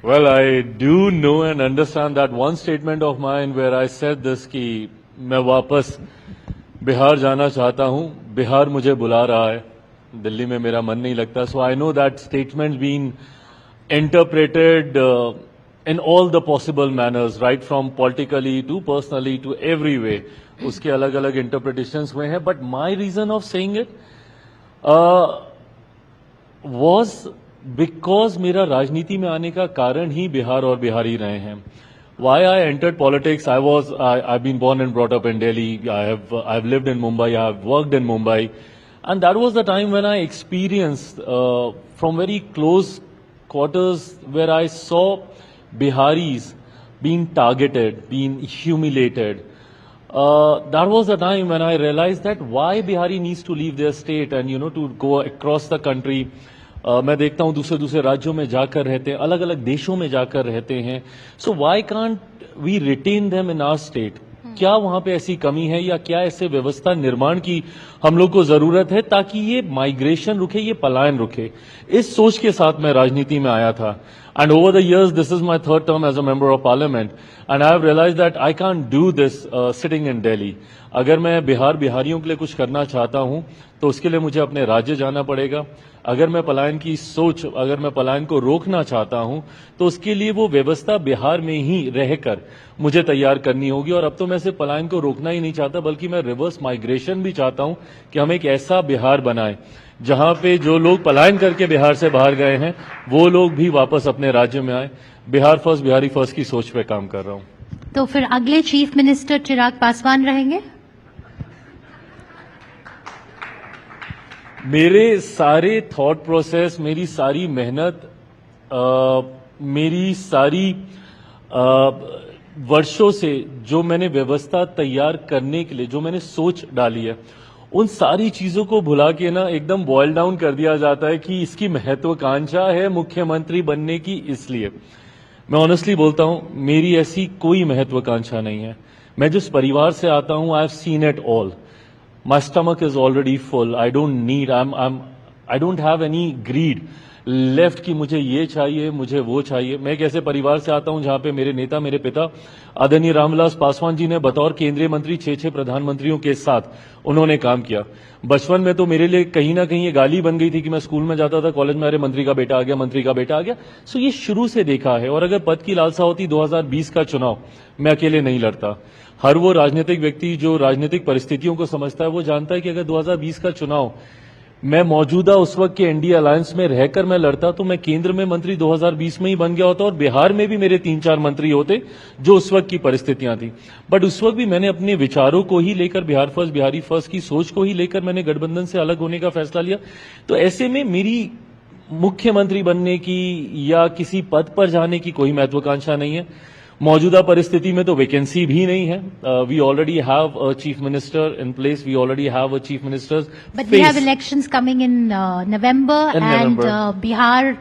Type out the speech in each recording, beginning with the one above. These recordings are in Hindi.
Well, I do know and understand that one statement of mine where I said this कि मैं वापस बिहार जाना चाहता हूँ, बिहार मुझे बुला रहा है, दिल्ली में मेरा मन नहीं लगता. So I know that statement being interpreted in all the possible manners, right from politically to personally to every way. उसके अलग-अलग interpretations हुए हैं. But my reason of saying it was because मेरा राजनीति में आने का कारण ही बिहार और बिहारी रहे हैं. Why I entered politics, I been born and brought up in Delhi. I've lived in Mumbai, I've worked in Mumbai, and that was the time when I experienced from very close quarters where I saw Biharis being targeted, being humiliated. That was the time when I realized that why Bihari needs to leave their state and to go across the country. मैं देखता हूं दूसरे राज्यों में जाकर रहते हैं, अलग अलग देशों में जाकर रहते हैं. So why can't we retain them in our state? क्या वहां पे ऐसी कमी है या क्या ऐसे व्यवस्था निर्माण की हम लोग को जरूरत है ताकि ये माइग्रेशन रुके, ये पलायन रुके? इस सोच के साथ मैं राजनीति में आया था. And over the years, this is my third term as a member of parliament, and I have realized that I can't do this sitting in Delhi. अगर मैं बिहारियों के लिए कुछ करना चाहता हूं तो उसके लिए मुझे अपने राज्य जाना पड़ेगा. अगर मैं पलायन को रोकना चाहता हूं तो उसके लिए वो व्यवस्था बिहार में ही रहकर मुझे तैयार करनी होगी. और अब तो मैं सिर्फ पलायन को रोकना ही नहीं चाहता बल्कि मैं रिवर्स माइग्रेशन भी चाहता हूं कि हम एक ऐसा बिहार बनाएं जहां पे जो लोग पलायन करके बिहार से बाहर गए हैं वो लोग भी वापस अपने राज्य में आए. बिहार फर्स्ट, बिहारी फर्स्ट की सोच पे काम कर रहा हूं. तो फिर अगले चीफ मिनिस्टर चिराग पासवान रहेंगे? मेरे सारे थॉट प्रोसेस, मेरी सारी मेहनत, मेरी सारी वर्षों से जो मैंने व्यवस्था तैयार करने के लिए जो मैंने सोच डाली है, उन सारी चीजों को भुला के ना एकदम बॉयल डाउन कर दिया जाता है कि इसकी महत्वाकांक्षा है मुख्यमंत्री बनने की. इसलिए मैं ऑनेस्टली बोलता हूं, मेरी ऐसी कोई महत्वाकांक्षा नहीं है. मैं जिस परिवार से आता हूं, I have seen it all. My stomach is already full. I don't have any greed left कि मुझे ये चाहिए, मुझे वो चाहिए. मैं एक ऐसे परिवार से आता हूं जहां पे मेरे नेता, मेरे पिता आदरणीय रामविलास पासवान जी ने बतौर केंद्रीय मंत्री 6 प्रधानमंत्रियों के साथ उन्होंने काम किया. बचपन में तो मेरे लिए कहीं ना कहीं ये गाली बन गई थी कि मैं स्कूल में जाता था, कॉलेज में अरे मंत्री का बेटा आ गया, मंत्री का बेटा आ गया. सो ये शुरू से देखा है. और अगर पद की लालसा होती 2020 का चुनाव मैं अकेले नहीं लड़ता. हर वो राजनीतिक व्यक्ति जो राजनीतिक परिस्थितियों को समझता है वो जानता है कि अगर 2020 का चुनाव मैं मौजूदा उस वक्त के एनडीए अलायंस में रहकर मैं लड़ता तो मैं केंद्र में मंत्री 2020 में ही बन गया होता और बिहार में भी मेरे 3-4 मंत्री होते जो उस वक्त की परिस्थितियां थी. बट उस वक्त भी मैंने अपने विचारों को ही लेकर, बिहार फर्स्ट, बिहारी फर्स्ट की सोच को ही लेकर मैंने गठबंधन से अलग होने का फैसला लिया. तो ऐसे में मेरी मुख्यमंत्री बनने की या किसी पद पर जाने की कोई महत्वाकांक्षा नहीं है. मौजूदा परिस्थिति में तो वैकेंसी भी नहीं है. We already have a chief minister in place. We already have a chief minister. But we have elections coming in November, and Bihar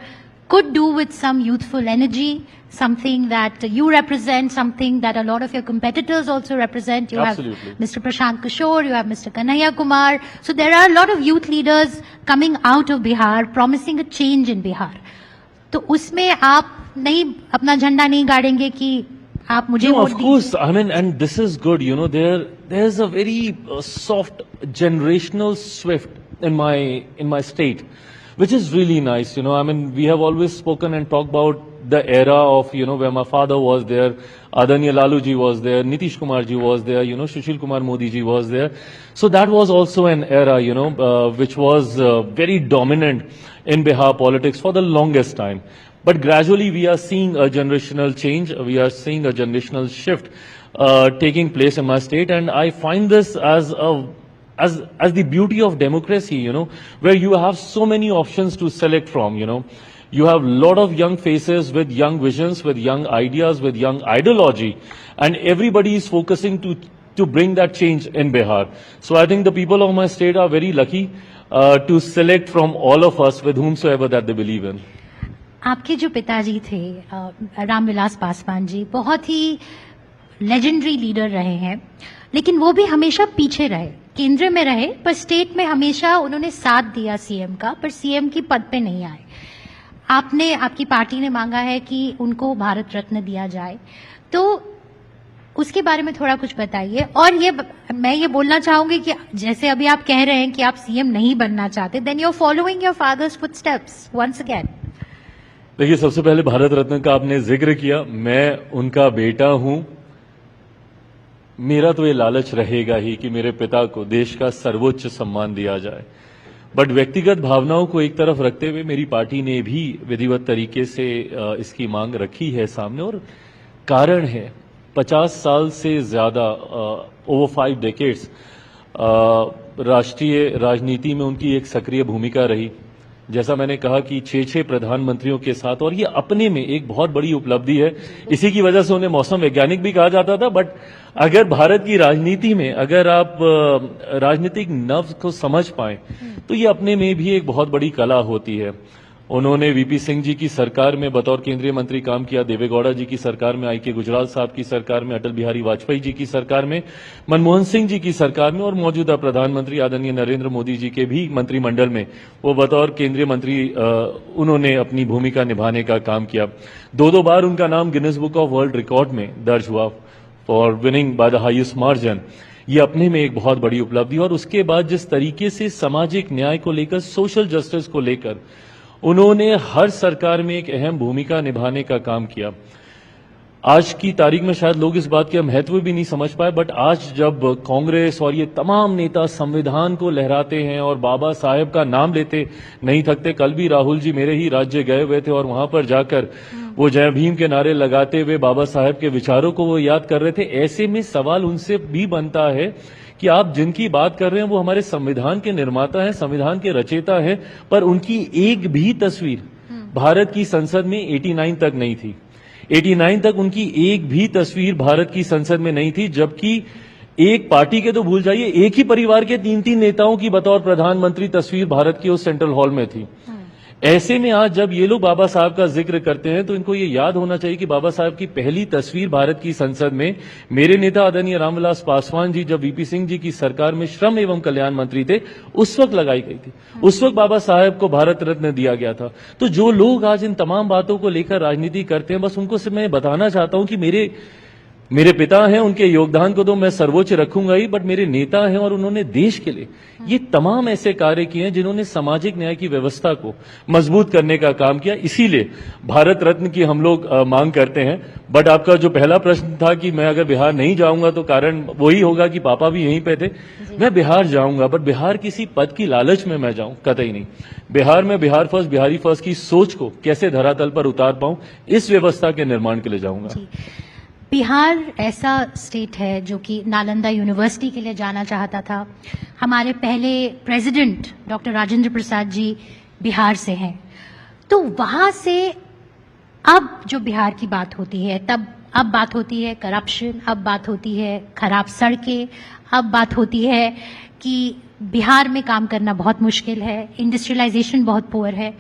could do with some youthful energy, something that you represent, something that a lot of your competitors also represent. You Absolutely. have Mr. Prashant Kishore, you have Mr. Kanhaiya Kumar. So there are a lot of youth leaders coming out of Bihar, promising a change in Bihar. तो उसमें आप नहीं अपना झंडा नहीं गाड़ेंगे कि आप मुझे No, of course. I mean, and this is good. There's a very soft generational shift in my state, which is really nice. I mean, we have always spoken and talked about the era of where my father was there, Adaniya Lalu ji was there, Nitish Kumar ji was there, Sushil Kumar Modi ji was there. So that was also an era, which was very dominant in Bihar politics for the longest time. But gradually we are seeing a generational change. We are seeing a generational shift taking place in my state, and I find this as the beauty of democracy, where you have so many options to select from. You have a lot of young faces with young visions, with young ideas, with young ideology, and everybody is focusing to bring that change in Bihar. So I think the people of my state are very lucky to select from all of us with whomsoever that they believe in. आपके जो पिताजी थे रामविलास पासवान जी बहुत ही लेजेंडरी लीडर रहे हैं, लेकिन वो भी हमेशा पीछे रहे, केंद्र में रहे पर स्टेट में हमेशा उन्होंने साथ दिया सीएम का, पर सीएम की पद पे नहीं आए. आपने, आपकी पार्टी ने मांगा है कि उनको भारत रत्न दिया जाए, तो उसके बारे में थोड़ा कुछ बताइए। और मैं ये बोलना चाहूंगी कि जैसे अभी आप कह रहे हैं कि आप सीएम नहीं बनना चाहते, then you are following your father's footsteps once again. देखिए, सबसे पहले भारत रत्न का आपने जिक्र किया, मैं उनका बेटा हूं। मेरा तो ये लालच रहेगा ही कि मेरे पिता को देश का सर्वोच्च सम्मान दिया जाए, बट व्यक्तिगत भावनाओं को एक तरफ रखते हुए मेरी पार्टी ने भी विधिवत तरीके से इसकी मांग रखी है सामने। और कारण है, 50 साल से ज्यादा, ओवर 5 डेकेड्स राष्ट्रीय राजनीति में उनकी एक सक्रिय भूमिका रही। जैसा मैंने कहा कि 6 प्रधानमंत्रियों के साथ, और ये अपने में एक बहुत बड़ी उपलब्धि है। इसी की वजह से उन्हें मौसम वैज्ञानिक भी कहा जाता था। बट अगर भारत की राजनीति में अगर आप राजनीतिक नब्ज को समझ पाए तो ये अपने में भी एक बहुत बड़ी कला होती है। उन्होंने वीपी सिंह जी की सरकार में बतौर केंद्रीय मंत्री काम किया, देवेगौड़ा जी की सरकार में, आई के गुजराल साहब की सरकार में, अटल बिहारी वाजपेयी जी की सरकार में, मनमोहन सिंह जी की सरकार में, और मौजूदा प्रधानमंत्री आदरणीय नरेंद्र मोदी जी के भी मंत्रिमंडल में वो बतौर केंद्रीय मंत्री उन्होंने अपनी भूमिका निभाने का काम किया। 2 बार उनका नाम Guinness book of world record में दर्ज हुआ for winning by the highest margin. ये अपने में एक बहुत बड़ी उपलब्धि। और उसके बाद जिस तरीके से सामाजिक न्याय को लेकर, सोशल जस्टिस को लेकर उन्होंने हर सरकार में एक अहम भूमिका निभाने का काम किया। आज की तारीख में शायद लोग इस बात का महत्व भी नहीं समझ पाए, बट आज जब कांग्रेस और ये तमाम नेता संविधान को लहराते हैं और बाबा साहेब का नाम लेते नहीं थकते। कल भी राहुल जी मेरे ही राज्य गए हुए थे और वहां पर जाकर वो जय भीम के नारे लगाते हुए बाबा साहेब के विचारों को वो याद कर रहे थे। ऐसे में सवाल उनसे भी बनता है कि आप जिनकी बात कर रहे हैं वो हमारे संविधान के निर्माता हैं, संविधान के रचयिता हैं, पर उनकी एक भी तस्वीर भारत की संसद में 89 तक नहीं थी। 89 तक उनकी एक भी तस्वीर भारत की संसद में नहीं थी, जबकि एक पार्टी के तो भूल जाइए, एक ही परिवार के 3-3 नेताओं की बतौर प्रधानमंत्री तस्वीर भारत की उस सेंट्रल हॉल में थी। ऐसे में आज जब ये लोग बाबा साहब का जिक्र करते हैं तो इनको ये याद होना चाहिए कि बाबा साहब की पहली तस्वीर भारत की संसद में मेरे नेता आदरणीय रामविलास पासवान जी जब वीपी सिंह जी की सरकार में श्रम एवं कल्याण मंत्री थे, उस वक्त लगाई गई थी। उस वक्त बाबा साहब को भारत रत्न दिया गया था। तो जो लोग आज इन तमाम बातों को लेकर राजनीति करते हैं, बस उनको सिर्फ मैं बताना चाहता हूं कि मेरे पिता हैं, उनके योगदान को तो मैं सर्वोच्च रखूंगा ही, बट मेरे नेता हैं और उन्होंने देश के लिए ये तमाम ऐसे कार्य किए हैं जिन्होंने सामाजिक न्याय की व्यवस्था को मजबूत करने का काम किया। इसीलिए भारत रत्न की हम लोग मांग करते हैं। बट आपका जो पहला प्रश्न था कि मैं अगर बिहार नहीं जाऊंगा तो कारण वही होगा कि पापा भी यहीं पे थे। मैं बिहार जाऊंगा, बट बिहार किसी पद की लालच में मैं जाऊं, कतई नहीं। बिहार में बिहार फर्स्ट, बिहारी फर्स्ट की सोच को कैसे धरातल पर उतार पाऊं, इस व्यवस्था के निर्माण के लिए जाऊंगा। बिहार ऐसा स्टेट है जो कि नालंदा यूनिवर्सिटी के लिए जाना चाहता था। हमारे पहले प्रेसिडेंट डॉक्टर राजेंद्र प्रसाद जी बिहार से हैं। तो वहां से अब जो बिहार की बात होती है, अब बात होती है करप्शन, अब बात होती है खराब सड़कें, अब बात होती है कि बिहार में काम करना बहुत मुश्किल है, इंडस्ट्रियलाइजेशन बहुत पुअर है।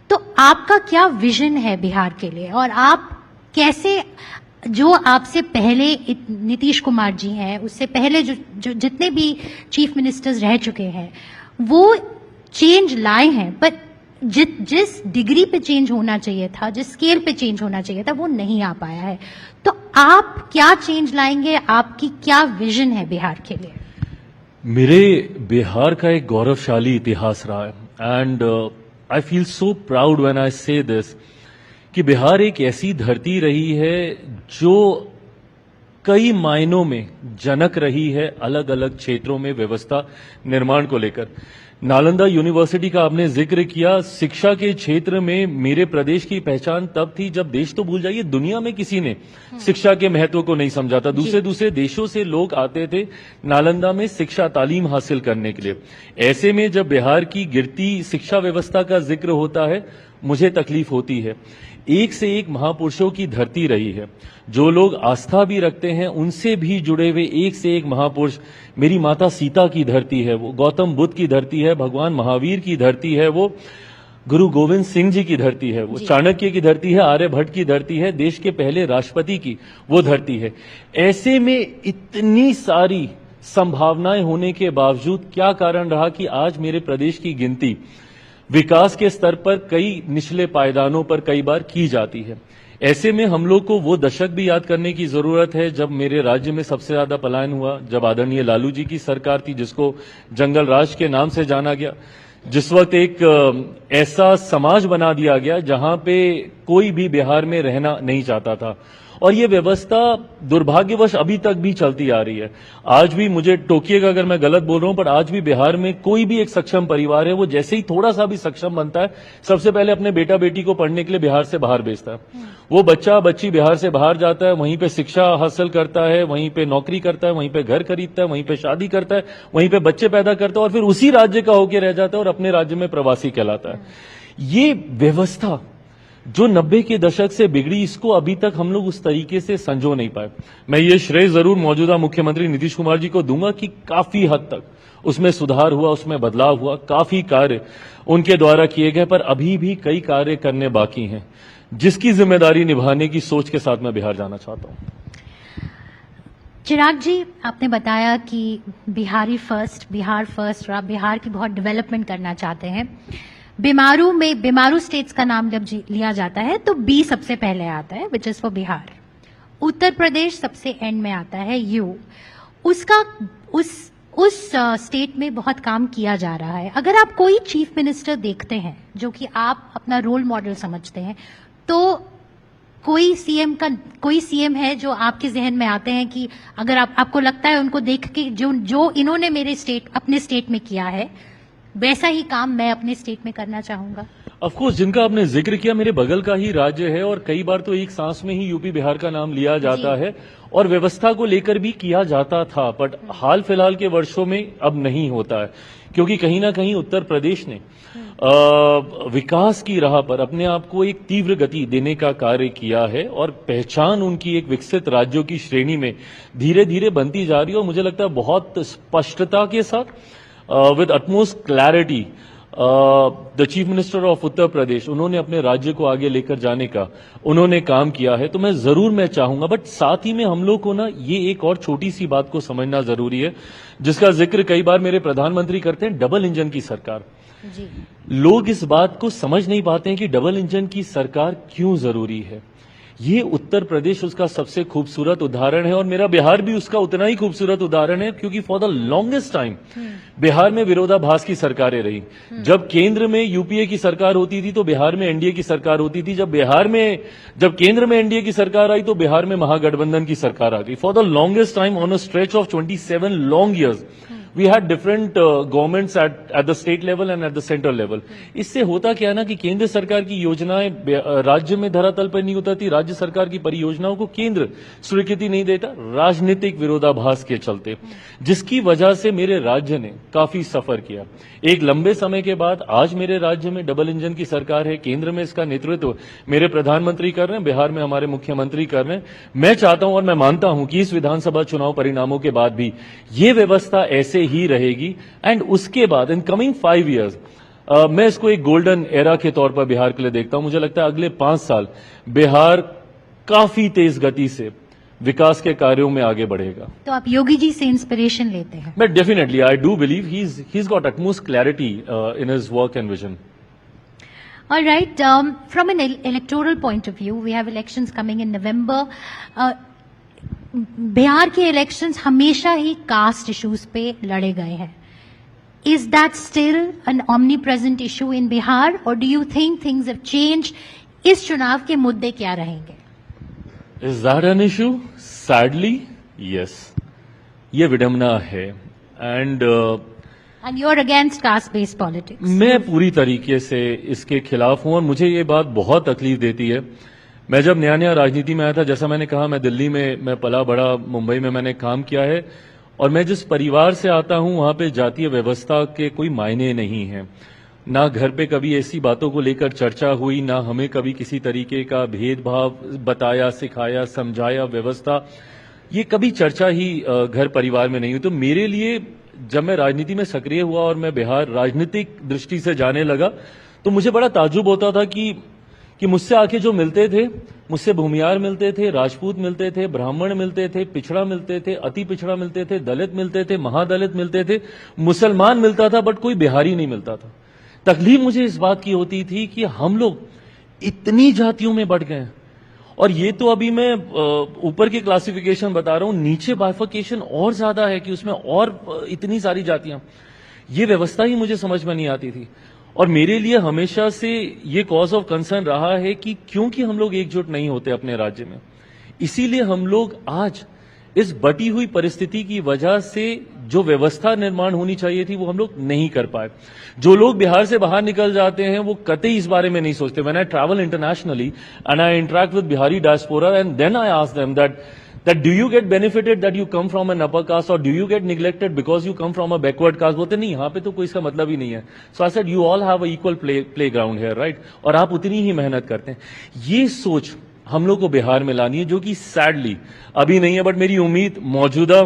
तो आपका क्या विजन है बिहार के लिए, और आप कैसे, जो आपसे पहले नीतीश कुमार जी हैं, उससे पहले जो जितने भी चीफ मिनिस्टर्स रह चुके हैं, वो चेंज लाए हैं, पर जिस डिग्री पे चेंज होना चाहिए था, जिस स्केल पे चेंज होना चाहिए था, वो नहीं आ पाया है। तो आप क्या चेंज लाएंगे, आपकी क्या विजन है बिहार के लिए? मेरे बिहार का एक गौरवशाली इतिहास रहा है, and I feel so proud when I से दिस कि बिहार एक ऐसी धरती रही है जो कई मायनों में जनक रही है अलग अलग क्षेत्रों में व्यवस्था निर्माण को लेकर। नालंदा यूनिवर्सिटी का आपने जिक्र किया, शिक्षा के क्षेत्र में मेरे प्रदेश की पहचान तब थी जब देश तो भूल जाइए, दुनिया में किसी ने शिक्षा के महत्व को नहीं समझा था। दूसरे देशों से लोग आते थे नालंदा में शिक्षा तालीम हासिल करने के लिए। ऐसे में जब बिहार की गिरती शिक्षा व्यवस्था का जिक्र होता है, मुझे तकलीफ होती है। एक से एक महापुरुषों की धरती रही है, जो लोग आस्था भी रखते हैं उनसे भी जुड़े हुए एक से एक महापुरुष। मेरी माता सीता की धरती है वो, गौतम बुद्ध की धरती है, भगवान महावीर की धरती है वो, गुरु गोविंद सिंह जी की धरती है वो, चाणक्य की धरती है, आर्यभट्ट की धरती है, देश के पहले राष्ट्रपति की वो धरती है। ऐसे में इतनी सारी संभावनाएं होने के बावजूद क्या कारण रहा कि आज मेरे प्रदेश की गिनती विकास के स्तर पर कई निचले पायदानों पर कई बार की जाती है। ऐसे में हम लोग को वो दशक भी याद करने की जरूरत है जब मेरे राज्य में सबसे ज्यादा पलायन हुआ, जब आदरणीय लालू जी की सरकार थी जिसको जंगल राज के नाम से जाना गया, जिस वक्त एक ऐसा समाज बना दिया गया जहां पे कोई भी बिहार में रहना नहीं चाहता था, और ये व्यवस्था दुर्भाग्यवश अभी तक भी चलती आ रही है। आज भी, मुझे टोकिएगा अगर मैं गलत बोल रहा हूं, पर आज भी बिहार में कोई भी एक सक्षम परिवार है, वो जैसे ही थोड़ा सा भी सक्षम बनता है, सबसे पहले अपने बेटा बेटी को पढ़ने के लिए बिहार से बाहर भेजता है। वो बच्चा बच्ची बिहार से बाहर जाता है, वहीं पे शिक्षा हासिल करता है, वहीं पे नौकरी करता है, वहीं पे घर खरीदता है, वहीं पे शादी करता है, वहीं पे बच्चे पैदा करता है, और फिर उसी राज्य का होकर रह जाता है और अपने राज्य में प्रवासी कहलाता है। ये व्यवस्था जो 90 के दशक से बिगड़ी, इसको अभी तक हम लोग उस तरीके से संजो नहीं पाए। मैं ये श्रेय जरूर मौजूदा मुख्यमंत्री नीतीश कुमार जी को दूंगा कि काफी हद तक उसमें सुधार हुआ, उसमें बदलाव हुआ, काफी कार्य उनके द्वारा किए गए, पर अभी भी कई कार्य करने बाकी हैं, जिसकी जिम्मेदारी निभाने की सोच के साथ मैं बिहार जाना चाहता हूं। चिराग जी, आपने बताया कि बिहार फर्स्ट, और आप बिहार की बहुत डेवलपमेंट करना चाहते हैं। बीमारू स्टेट्स का नाम जब लिया जाता है तो बी सबसे पहले आता है, which is for Bihar. Uttar Pradesh सबसे एंड में आता है, यू। उस स्टेट में बहुत काम किया जा रहा है। अगर आप कोई चीफ मिनिस्टर देखते हैं जो कि आप अपना रोल मॉडल समझते हैं, तो कोई सीएम है जो आपके जहन में आते हैं कि अगर आपको लगता है उनको देख के जो इन्होंने अपने स्टेट में किया है, वैसा ही काम मैं अपने स्टेट में करना चाहूंगा? ऑफ कोर्स, जिनका आपने जिक्र किया मेरे बगल का ही राज्य है, और कई बार तो एक सांस में ही यूपी बिहार का नाम लिया जाता है, और व्यवस्था को लेकर भी किया जाता था, बट हाल फिलहाल के वर्षों में अब नहीं होता है, क्योंकि कहीं ना कहीं उत्तर प्रदेश ने विकास की राह पर अपने आप को एक तीव्र गति देने का कार्य किया है, और पहचान उनकी एक विकसित राज्यों की श्रेणी में धीरे धीरे बनती जा रही है। और मुझे लगता है बहुत स्पष्टता के साथ, with utmost clarity, the chief minister of Uttar Pradesh, उन्होंने अपने राज्य को आगे लेकर जाने का उन्होंने काम किया है। तो मैं चाहूंगा, बट साथ ही में हम लोग को ना ये एक और छोटी सी बात को समझना जरूरी है, जिसका जिक्र कई बार मेरे प्रधानमंत्री करते हैं, डबल इंजन की सरकार। जी। लोग इस बात को समझ नहीं पाते हैं कि डबल इंजन की सरकार क्यों जरूरी है। ये उत्तर प्रदेश उसका सबसे खूबसूरत उदाहरण है, और मेरा बिहार भी उसका उतना ही खूबसूरत उदाहरण है, क्योंकि for the longest time Bihar में विरोधाभास की सरकारें रही। जब केंद्र में यूपीए की सरकार होती थी तो बिहार में एनडीए की सरकार होती थी, जब केंद्र में एनडीए की सरकार आई तो बिहार में महागठबंधन की सरकार आ गई। For the longest time, on a stretch of 27 long years, we had different governments at the state level and at the central level। इससे होता क्या है ना कि केंद्र सरकार की योजनाएं राज्य में धरातल पर नहीं उतरती, राज्य सरकार की परियोजनाओं को केंद्र स्वीकृति नहीं देता, राजनीतिक विरोधाभास के चलते, जिसकी वजह से मेरे राज्य ने काफी सफर किया। एक लंबे समय के बाद आज मेरे राज्य में डबल इंजन की सरकार है, केंद्र में इसका नेतृत्व मेरे प्रधानमंत्री कर रहे हैं, बिहार में हमारे मुख्यमंत्री कर रहे हैं। मैं चाहता हूं और मैं मानता हूं कि इस विधानसभा चुनाव परिणामों के बाद भी ये व्यवस्था ऐसे ही रहेगी, एंड उसके बाद इन कमिंग 5 years मैं इसको एक गोल्डन एरा के तौर पर बिहार के लिए देखता हूं। मुझे लगता है अगले 5 साल बिहार काफी तेज गति से विकास के कार्यों में आगे बढ़ेगा। तो आप योगी जी से इंस्पिरेशन लेते हैं? मैं definitely, I do believe he's got utmost clarity in his work and vision। All right, from an electoral point of view, we have elections coming in November. Bihar के इलेक्शंस हमेशा ही कास्ट इश्यूज पे लड़े गए हैं। Is that still an omnipresent issue in Bihar, or do you think things have changed? इस चुनाव के मुद्दे क्या रहेंगे? Is that an issue? Sadly, yes। ये विडंबना है, and you're against caste-based politics। मैं पूरी तरीके से इसके खिलाफ हूं, और मुझे ये बात बहुत तकलीफ देती है। मैं जब नया नया राजनीति में आया था, जैसा मैंने कहा, मैं दिल्ली में मैं पला बड़ा, मुंबई में मैंने काम किया है, और मैं जिस परिवार से आता हूं वहां पे जातीय व्यवस्था के कोई मायने नहीं है। ना घर पे कभी ऐसी बातों को लेकर चर्चा हुई, ना हमें कभी किसी तरीके का भेदभाव बताया, सिखाया, समझाया। व्यवस्था ये कभी चर्चा ही घर परिवार में नहीं हुई। तो मेरे लिए जब मैं राजनीति में सक्रिय हुआ और मैं बिहार राजनीतिक दृष्टि से जाने लगा, तो मुझे बड़ा ताज्जुब होता था कि मुझसे आके जो मिलते थे, मुझसे भूमियार मिलते थे, राजपूत मिलते थे, ब्राह्मण मिलते थे, पिछड़ा मिलते थे, अति पिछड़ा मिलते थे, दलित मिलते थे, महादलित मिलते थे, मुसलमान मिलता था, बट कोई बिहारी नहीं मिलता था। तकलीफ मुझे इस बात की होती थी कि हम लोग इतनी जातियों में बढ़ गए हैं। और ये तो अभी मैं ऊपर की क्लासिफिकेशन बता रहा हूं, नीचे बाइफर्केशन और ज्यादा है कि उसमें और इतनी सारी जातियां। ये व्यवस्था ही मुझे समझ में नहीं आती थी। और मेरे लिए हमेशा से ये कॉज ऑफ कंसर्न रहा है कि क्योंकि हम लोग एकजुट नहीं होते अपने राज्य में, इसीलिए हम लोग आज इस बटी हुई परिस्थिति की वजह से जो व्यवस्था निर्माण होनी चाहिए थी वो हम लोग नहीं कर पाए। जो लोग बिहार से बाहर निकल जाते हैं वो कतई इस बारे में नहीं सोचते। When I travel internationally and I interact with Bihari diaspora and then I ask them that do you get benefited that you come from an upper caste or do you get neglected because you come from a backward caste? बोलते नहीं, यहाँ पे तो कोई इसका मतलब ही नहीं है। So I said you all have a equal playground here, right? और आप उतनी ही मेहनत करते हैं। ये सोच हम लोग को बिहार में लानी है, जो कि सैडली अभी नहीं है, बट मेरी उम्मीद मौजूदा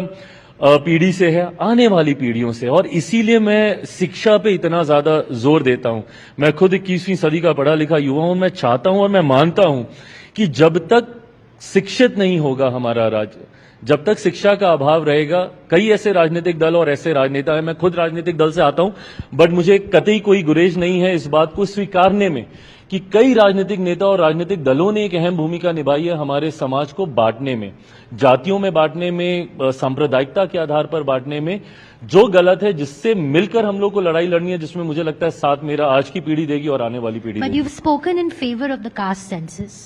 पीढ़ी से है, आने वाली पीढ़ियों से। और इसीलिए मैं शिक्षा पे इतना ज्यादा जोर देता हूं। मैं खुद 21वीं सदी का पढ़ा लिखा युवा हूं। मैं चाहता हूं और मैं मानता हूं कि जब तक शिक्षित नहीं होगा हमारा राज्य, जब तक शिक्षा का अभाव रहेगा, कई ऐसे राजनीतिक दल और ऐसे राजनेता हैं, मैं खुद राजनीतिक दल से आता हूं, बट मुझे कतई कोई गुरेज नहीं है इस बात को स्वीकारने में कि कई राजनीतिक नेता और राजनीतिक दलों ने एक अहम भूमिका निभाई है हमारे समाज को बांटने में, जातियों में बांटने में, सांप्रदायिकता के आधार पर बांटने में, जो गलत है, जिससे मिलकर हम लोग को लड़ाई लड़नी है, जिसमें मुझे लगता है साथ मेरा आज की पीढ़ी देगी और आने वाली पीढ़ी But देगी। you've spoken in favor of the caste census,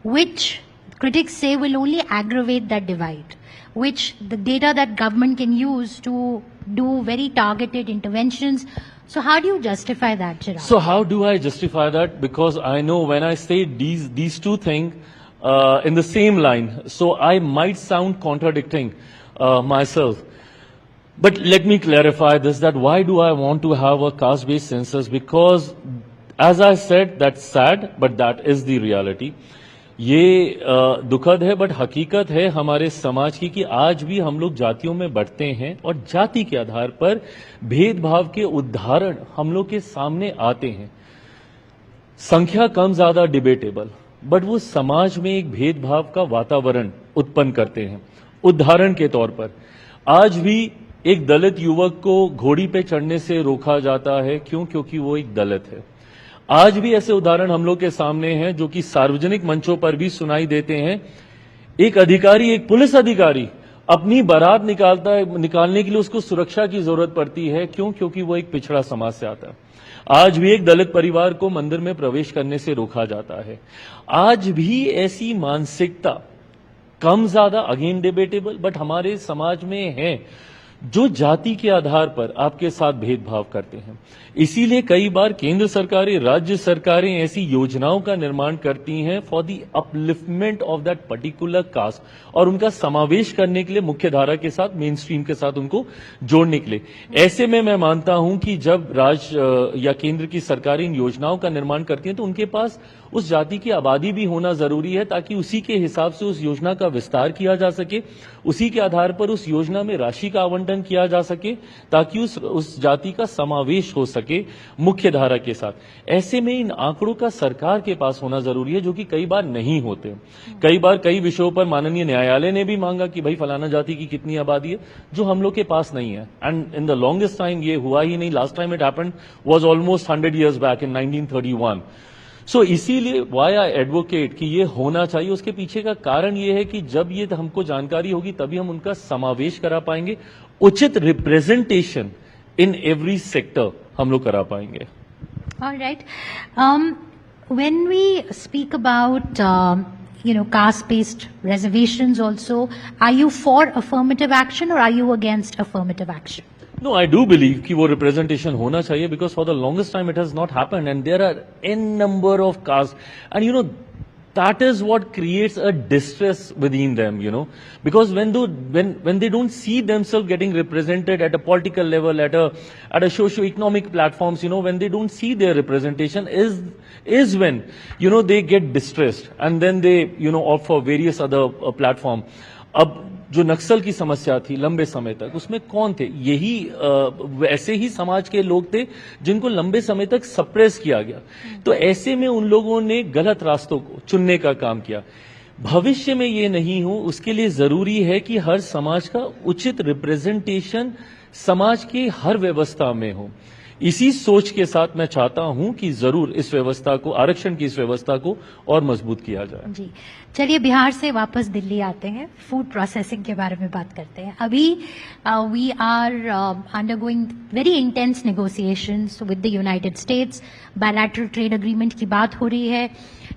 which critics say will only aggravate that divide, which the data that government can use to do very targeted interventions. So how do you justify that, Chirag? So how do I justify that? Because I know when I say these two things in the same line, so I might sound contradicting myself. But let me clarify this, that why do I want to have a caste-based census? Because as I said, that's sad, but that is the reality. ये दुखद है, बट हकीकत है हमारे समाज की कि आज भी हम लोग जातियों में बढ़ते हैं और जाति के आधार पर भेदभाव के उदाहरण हम लोग के सामने आते हैं। संख्या कम ज्यादा डिबेटेबल, बट वो समाज में एक भेदभाव का वातावरण उत्पन्न करते हैं। उदाहरण के तौर पर आज भी एक दलित युवक को घोड़ी पे चढ़ने से रोका जाता है। क्यों? क्योंकि वो एक दलित है। आज भी ऐसे उदाहरण हम लोग के सामने हैं जो कि सार्वजनिक मंचों पर भी सुनाई देते हैं। एक अधिकारी, एक पुलिस अधिकारी अपनी बारात निकालने के लिए उसको सुरक्षा की जरूरत पड़ती है। क्यों? क्योंकि वो एक पिछड़ा समाज से आता है। आज भी एक दलित परिवार को मंदिर में प्रवेश करने से रोका जाता है। आज भी ऐसी मानसिकता कम ज्यादा अगेन डिबेटेबल, बट हमारे समाज में है जो जाति के आधार पर आपके साथ भेदभाव करते हैं। इसीलिए कई बार केंद्र सरकारें, राज्य सरकारें ऐसी योजनाओं का निर्माण करती हैं for the upliftment of that particular caste, और उनका समावेश करने के लिए मुख्य धारा के साथ, मेन स्ट्रीम के साथ उनको जोड़ने के लिए। ऐसे में मैं मानता हूं कि जब राज्य या केंद्र की सरकारें इन योजनाओं का निर्माण करती हैं तो उनके पास उस जाति की आबादी भी होना जरूरी है, ताकि उसी के हिसाब से उस योजना का विस्तार किया जा सके, उसी के आधार पर उस योजना में राशि का आवंटन किया जा सके, ताकि उस जाति का समावेश हो सके मुख्य धारा के साथ। ऐसे में इन आंकड़ों का सरकार के पास होना जरूरी है, जो कि कई बार नहीं होते। कई बार कई विषयों पर माननीय न्यायालय ने भी मांगा कि भाई फलाना जाति की कितनी आबादी है, जो हम लोग के पास नहीं है। And in the longest time ये हुआ ही नहीं। Last time it happened was almost 100 years back in 1931। सो इसीलिए वाई आई एडवोकेट कि ये होना चाहिए। उसके पीछे का कारण ये है कि जब ये हमको जानकारी होगी तभी हम उनका समावेश करा पाएंगे, उचित रिप्रेजेंटेशन इन एवरी सेक्टर हम लोग करा पाएंगे। All right. When we speak about, caste-based reservations also, are you for affirmative action or are you against affirmative action? No, I do believe कि वो representation होना चाहिए, because for the longest time it has not happened and there are n number of castes, and that is what creates a distress within them, because when they don't see themselves getting represented at a political level, at a socio-economic platforms, when they don't see their representation is when they get distressed, and then they opt for various other platform. अब जो नक्सल की समस्या थी लंबे समय तक, उसमें कौन थे? यही वैसे ही समाज के लोग थे जिनको लंबे समय तक सप्रेस किया गया। तो ऐसे में उन लोगों ने गलत रास्तों को चुनने का काम किया। भविष्य में ये नहीं हो, उसके लिए जरूरी है कि हर समाज का उचित रिप्रेजेंटेशन समाज की हर व्यवस्था में हो। इसी सोच के साथ मैं चाहता हूं कि जरूर इस व्यवस्था को, आरक्षण की इस व्यवस्था को और मजबूत किया जाए। जी, चलिए बिहार से वापस दिल्ली आते हैं, फूड प्रोसेसिंग के बारे में बात करते हैं। अभी we are undergoing very intense negotiations with the United States, bilateral trade agreement की बात हो रही है।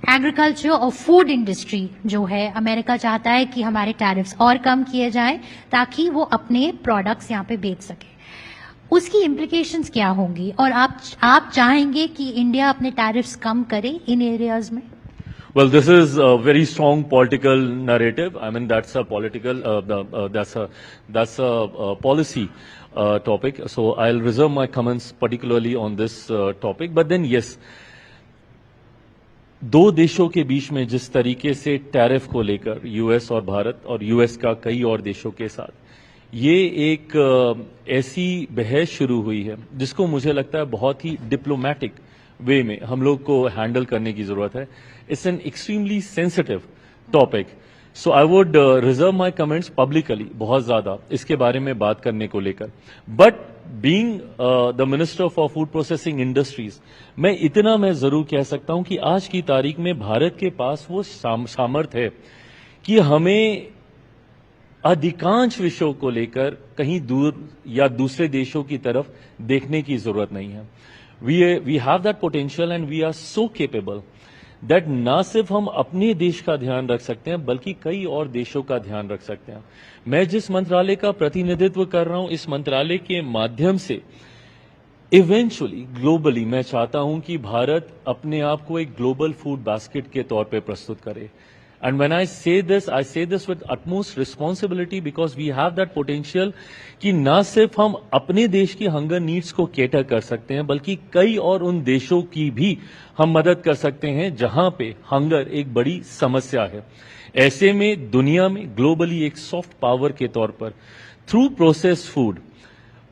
एग्रीकल्चर और फूड इंडस्ट्री जो है, अमेरिका चाहता है कि हमारे टैरिफ्स और कम किए जाएं ताकि वो अपने प्रोडक्ट्स यहाँ पे बेच सके। उसकी इम्प्लीकेशंस क्या होंगी, और आप चाहेंगे कि इंडिया अपने टैरिफ्स कम करे इन एरियाज में? Well, this is a very strong political narrative. I mean, that's a political, that's a policy topic. So I'll reserve my comments particularly on this topic. But then, yes, दो देशों के बीच में जिस तरीके से टैरिफ को लेकर यूएस और भारत और यूएस का कई और देशों के साथ ये एक ऐसी बहस शुरू हुई है जिसको मुझे लगता है बहुत ही डिप्लोमेटिक वे में हम लोग को हैंडल करने की जरूरत है। It's an extremely sensitive topic, so I would reserve my comments publicly बहुत ज्यादा इसके बारे में बात करने को लेकर। But being the minister for food processing industries, मैं जरूर कह सकता हूं कि आज की तारीख में भारत के पास वो सामर्थ्य है कि हमें अधिकांश विषयों को लेकर कहीं दूर या दूसरे देशों की तरफ देखने की जरूरत नहीं है। We have that potential and we are so capable that ना सिर्फ हम अपने देश का ध्यान रख सकते हैं बल्कि कई और देशों का ध्यान रख सकते हैं। मैं जिस मंत्रालय का प्रतिनिधित्व कर रहा हूं, इस मंत्रालय के माध्यम से इवेंचुअली ग्लोबली मैं चाहता हूं कि भारत अपने आप को एक ग्लोबल फूड बास्केट के तौर पे प्रस्तुत करे। And when I say this with utmost responsibility because we have that potential कि ना सिर्फ हम अपने देश की हंगर नीड्स को केटर कर सकते हैं बल्कि कई और उन देशों की भी हम मदद कर सकते हैं जहां पे हंगर एक बड़ी समस्या है। ऐसे में दुनिया में ग्लोबली एक सॉफ्ट पावर के तौर पर थ्रू प्रोसेस्ड फूड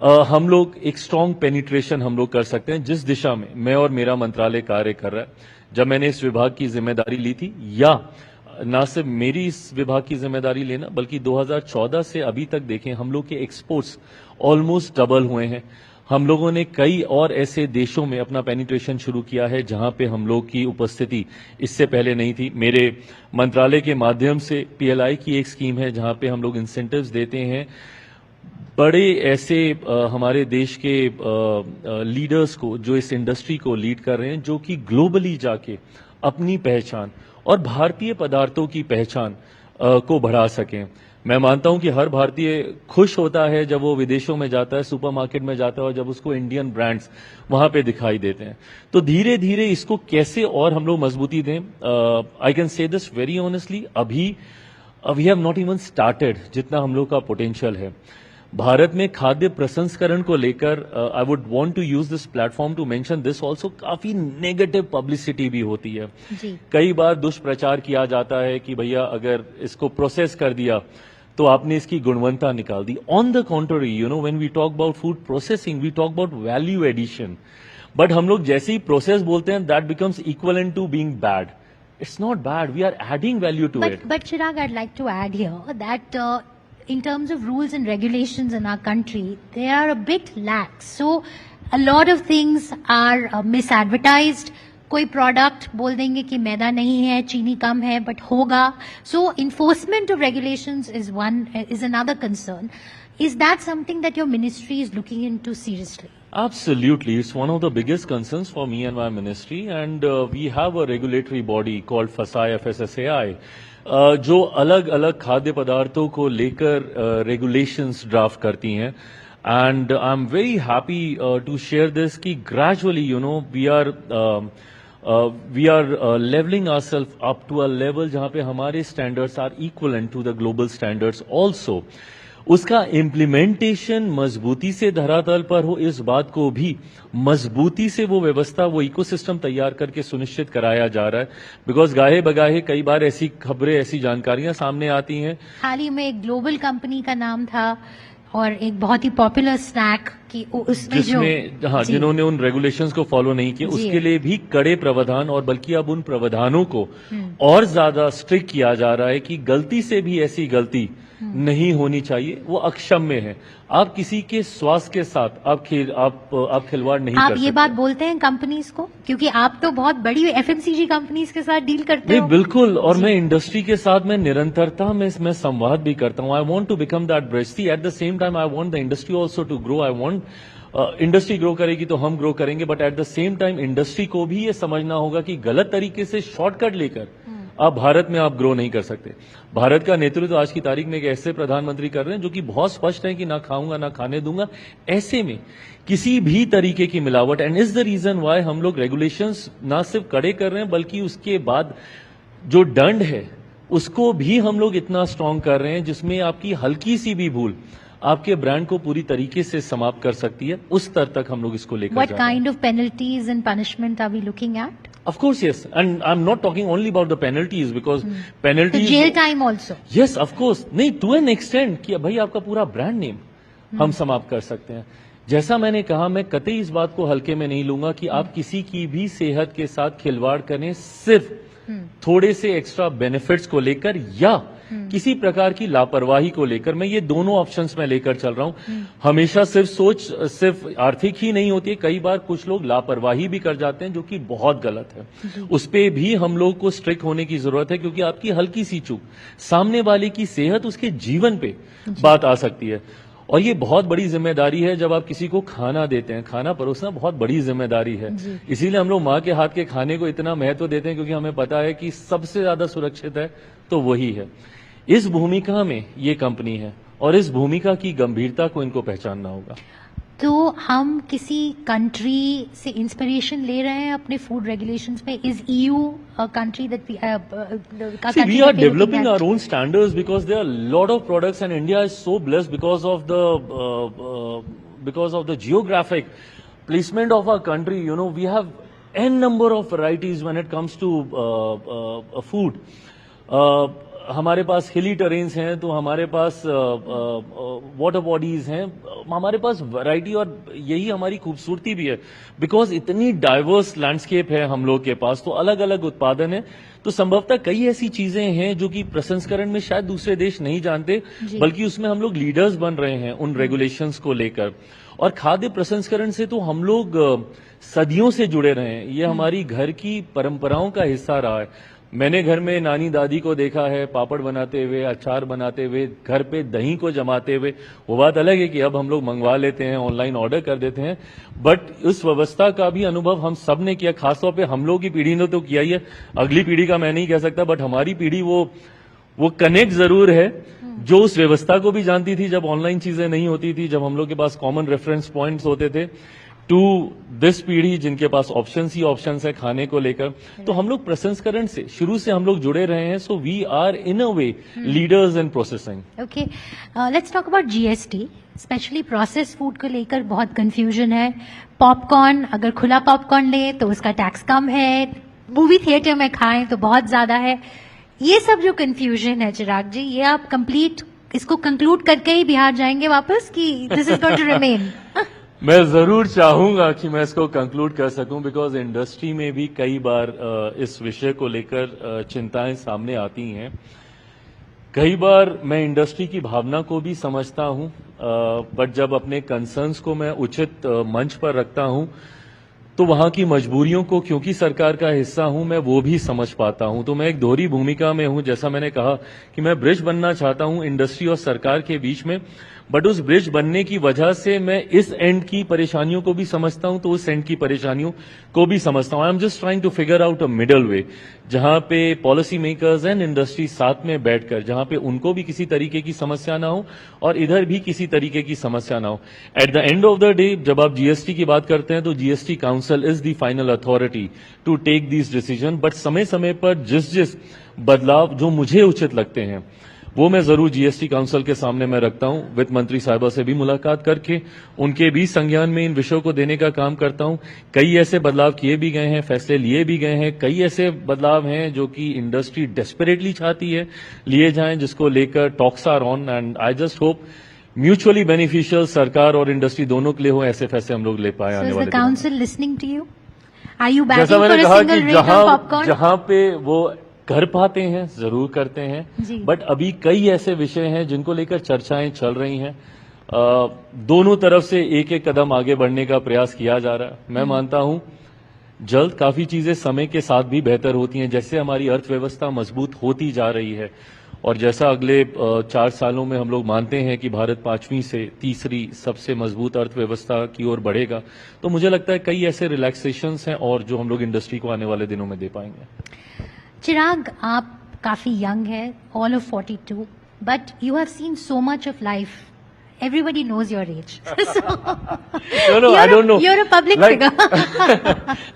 हम लोग एक स्ट्रांग पेनिट्रेशन हम लोग कर सकते हैं, जिस दिशा में मैं और मेरा मंत्रालय कार्य कर रहा है। जब मैंने इस विभाग की जिम्मेदारी ली थी, या ना सिर्फ मेरी इस विभाग की जिम्मेदारी लेना बल्कि 2014 से अभी तक देखें हम लोग के एक्सपोर्ट्स ऑलमोस्ट डबल हुए हैं। हम लोगों ने कई और ऐसे देशों में अपना पेनिट्रेशन शुरू किया है जहां पे हम लोग की उपस्थिति इससे पहले नहीं थी। मेरे मंत्रालय के माध्यम से पीएलआई की एक स्कीम है जहां पे हम लोग इंसेंटिव्स देते हैं बड़े ऐसे हमारे देश के लीडर्स को जो इस इंडस्ट्री को लीड कर रहे हैं, जो कि ग्लोबली जाके अपनी पहचान और भारतीय पदार्थों की पहचान को बढ़ा सकें। मैं मानता हूं कि हर भारतीय खुश होता है जब वो विदेशों में जाता है, सुपरमार्केट में जाता है और जब उसको इंडियन ब्रांड्स वहां पे दिखाई देते हैं। तो धीरे धीरे इसको कैसे और हम लोग मजबूती दें, I can say this very honestly, अभी we have not even started जितना हम लोग का पोटेंशियल है। भारत में खाद्य प्रसंस्करण को लेकर I would want to use this platform to mention this also, काफी नेगेटिव पब्लिसिटी भी होती है जी। कई बार दुष्प्रचार किया जाता है कि भैया अगर इसको प्रोसेस कर दिया तो आपने इसकी गुणवत्ता निकाल दी। On the contrary, you know, when we talk about food processing we talk about value addition, but हम लोग जैसे ही प्रोसेस बोलते हैं that becomes equivalent to being bad. It's not bad, we are adding value to it. But Chirag, I'd like to add here that in terms of rules and regulations in our country, they are a bit lax. So a lot of things are misadvertised. कोई प्रोडक्ट बोल देंगे कि मैदा नहीं है, चीनी कम है, बट होगा। So enforcement of regulations is another concern. Is that something that your ministry is looking into seriously? Absolutely. It's one of the biggest concerns for me and my ministry, and we have a regulatory body called FSSAI, FSSAI, जो अलग अलग खाद्य पदार्थों को लेकर रेगुलेशंस ड्राफ्ट करती हैं। And I am very happy to share this कि gradually, you know, we are levelling ourselves up to a level जहां पे हमारे standards are equivalent to the global standards also. उसका इम्प्लीमेंटेशन मजबूती से धरातल पर हो, इस बात को भी मजबूती से वो व्यवस्था, वो इकोसिस्टम तैयार करके सुनिश्चित कराया जा रहा है। बिकॉज गाहे बगाहे कई बार ऐसी खबरें, ऐसी जानकारियां सामने आती हैं। हाल ही में एक ग्लोबल कंपनी का नाम था और एक बहुत ही पॉपुलर स्नैक की उसमें जिसमें हाँ, जिन्होंने उन रेगुलेशंस को फॉलो नहीं किया, उसके लिए भी कड़े प्रावधान, और बल्कि अब उन प्रावधानों को और ज्यादा स्ट्रिक्ट किया जा रहा है कि गलती से भी ऐसी गलती नहीं होनी चाहिए, वो अक्षम्य है। आप किसी के स्वास्थ्य के साथ आप खिलवाड़ नहीं कर आप सकते। ये बात बोलते हैं कंपनीज को, क्योंकि आप तो बहुत बड़ी एफएमसीजी कंपनीज के साथ डील करते नहीं, हो। बिल्कुल, और मैं इंडस्ट्री के साथ मैं निरंतरता में मैं संवाद भी करता हूं। I want to become that bridge. See, at the same time I want the industry also to grow. I want industry grow करेगी तो हम ग्रो करेंगे, but at the same time industry को भी ये समझना होगा कि गलत तरीके से शॉर्टकट लेकर आप भारत में आप ग्रो नहीं कर सकते। भारत का नेतृत्व आज की तारीख में एक ऐसे प्रधानमंत्री कर रहे हैं जो कि बहुत स्पष्ट है कि ना खाऊंगा ना खाने दूंगा। ऐसे में किसी भी तरीके की मिलावट, and is the reason why हम लोग रेगुलेशंस ना सिर्फ कड़े कर रहे हैं बल्कि उसके बाद जो दंड है उसको भी हम लोग इतना स्ट्रांग कर रहे हैं जिसमें आपकी हल्की सी भी भूल आपके ब्रांड को पूरी तरीके से समाप्त कर सकती है। उस स्तर तक हम लोग इसको लेकर What जा रहे हैं। kind of penalties and punishment are we looking at? Of course, yes, and I'm not talking only about the penalties because So penalties. jail time also. Yes, of course. नहीं, to an extent कि भाई आपका पूरा ब्रांड नेम हम समाप्त कर सकते हैं। जैसा मैंने कहा, मैं कतई इस बात को हल्के में नहीं लूंगा कि आप किसी की भी सेहत के साथ खिलवाड़ करें सिर्फ थोड़े से एक्स्ट्रा बेनिफिट्स को लेकर या किसी प्रकार की लापरवाही को लेकर। मैं ये दोनों ऑप्शंस में लेकर चल रहा हूं। हमेशा सिर्फ आर्थिक ही नहीं होती है, कई बार कुछ लोग लापरवाही भी कर जाते हैं जो कि बहुत गलत है। उस पे भी हम लोग को स्ट्रिक्ट होने की जरूरत है, क्योंकि आपकी हल्की सी चूक सामने वाले की सेहत, उसके जीवन पे बात आ सकती है। और ये बहुत बड़ी जिम्मेदारी है जब आप किसी को खाना देते हैं। खाना परोसना बहुत बड़ी जिम्मेदारी है। इसीलिए हम लोग माँ के हाथ के खाने को इतना महत्व देते हैं, क्योंकि हमें पता है कि सबसे ज्यादा सुरक्षित है तो वही है। इस भूमिका में ये कंपनी है और इस भूमिका की गंभीरता को इनको पहचानना होगा। तो हम किसी कंट्री से इंस्पिरेशन ले रहे हैं अपने फूड रेगुलेशंस में? Is EU a country that See, we are developing our own standards because there are a lot of products, and India is so blessed because of the geographic placement of our country. You know, we have n number of varieties when it comes to food. हमारे पास हिली टेरेन्स हैं, तो हमारे पास वाटर बॉडीज हैं, हमारे पास वैरायटी, और यही हमारी खूबसूरती भी है बिकॉज इतनी डाइवर्स लैंडस्केप है हम लोग के पास। तो अलग अलग उत्पादन है, तो संभवतः कई ऐसी चीजें हैं जो कि प्रसंस्करण में शायद दूसरे देश नहीं जानते, बल्कि उसमें हम लोग लीडर्स बन रहे हैं उन रेगुलेशंस को लेकर। और खाद्य प्रसंस्करण से तो हम लोग सदियों से जुड़े रहे हैं। ये हमारी घर की परंपराओं का हिस्सा रहा है। मैंने घर में नानी दादी को देखा है पापड़ बनाते हुए, अचार बनाते हुए, घर पे दही को जमाते हुए। वो बात अलग है कि अब हम लोग मंगवा लेते हैं, ऑनलाइन ऑर्डर कर देते हैं, बट उस व्यवस्था का भी अनुभव हम सब ने किया। खासतौर पे हम लोग की पीढ़ी ने तो किया ही है, अगली पीढ़ी का मैं नहीं कह सकता, बट हमारी पीढ़ी वो कनेक्ट जरूर है जो उस व्यवस्था को भी जानती थी जब ऑनलाइन चीजें नहीं होती थी, जब हम लोग के पास कॉमन रेफरेंस पॉइंट्स होते थे, टू दिस पीढ़ी जिनके पास ऑप्शंस ही ऑप्शंस है खाने को लेकर। तो हम लोग प्रसंस्करण से शुरू से हम लोग जुड़े रहे हैं। So we are in a way leaders in processing. Okay, let's talk about GST। Specially process food को लेकर बहुत कंफ्यूजन है। पॉपकॉर्न, अगर खुला पॉपकॉर्न ले तो उसका टैक्स कम है, मूवी थिएटर में खाएं तो बहुत ज्यादा है। ये सब जो कंफ्यूजन है चिराग जी, ये आप इसको कंक्लूड करके ही बिहार जाएंगे वापस, कि this is going to remain? मैं जरूर चाहूंगा कि मैं इसको कंक्लूड कर सकूं, बिकॉज इंडस्ट्री में भी कई बार इस विषय को लेकर चिंताएं सामने आती हैं। कई बार मैं इंडस्ट्री की भावना को भी समझता हूं, बट जब अपने कंसर्न्स को मैं उचित मंच पर रखता हूं तो वहां की मजबूरियों को, क्योंकि सरकार का हिस्सा हूं, मैं वो भी समझ पाता हूं। तो मैं एक दोहरी भूमिका में हूं। जैसा मैंने कहा कि मैं ब्रिज बनना चाहता हूं इंडस्ट्री और सरकार के बीच में, बट उस ब्रिज बनने की वजह से मैं इस एंड की परेशानियों को भी समझता हूं, तो उस एंड की परेशानियों को भी समझता हूं। I am just trying to figure out a middle way, जहां पे पॉलिसी मेकर्स एंड इंडस्ट्री साथ में बैठकर, जहां पे उनको भी किसी तरीके की समस्या ना हो और इधर भी किसी तरीके की समस्या ना हो। At the end of the day जब आप GST की बात करते हैं तो GST council is the final authority to take this decision, but समय समय पर जिस बदलाव जो मुझे उचित लगते हैं वो मैं जरूर GST काउंसिल के सामने मैं रखता हूं। वित्त मंत्री साहिबा से भी मुलाकात करके उनके भी संज्ञान में इन विषयों को देने का काम करता हूं। कई ऐसे बदलाव किए भी गए हैं, फैसले लिए भी गए हैं, कई ऐसे बदलाव हैं जो कि इंडस्ट्री डेस्परेटली चाहती है लिए जाएं, जिसको लेकर talks are on, and I just hope mutually beneficial सरकार और इंडस्ट्री दोनों के लिए हो, ऐसे फैसले हम लोग ले पाए आने वाले council listening to you? Are you जैसा मैंने कहा कि जहां पे वो कर पाते हैं, जरूर करते जी। हैं, बट अभी कई ऐसे विषय हैं जिनको लेकर चर्चाएं चल रही हैं। दोनों तरफ से एक एक कदम आगे बढ़ने का प्रयास किया जा रहा है। मैं मानता हूं जल्द काफी चीजें समय के साथ भी बेहतर होती हैं, जैसे हमारी अर्थव्यवस्था मजबूत होती जा रही है और जैसा अगले 4 सालों में हम लोग मानते हैं कि भारत 5वीं से तीसरी सबसे मजबूत अर्थव्यवस्था की ओर बढ़ेगा, तो मुझे लगता है कई ऐसे रिलैक्सेशंस हैं और जो हम लोग इंडस्ट्री को आने वाले दिनों में दे पाएंगे। चिराग, आप काफी यंग है, all of 42, but you have seen so much of life. Everybody knows your age. No, I don't know. You're a public figure.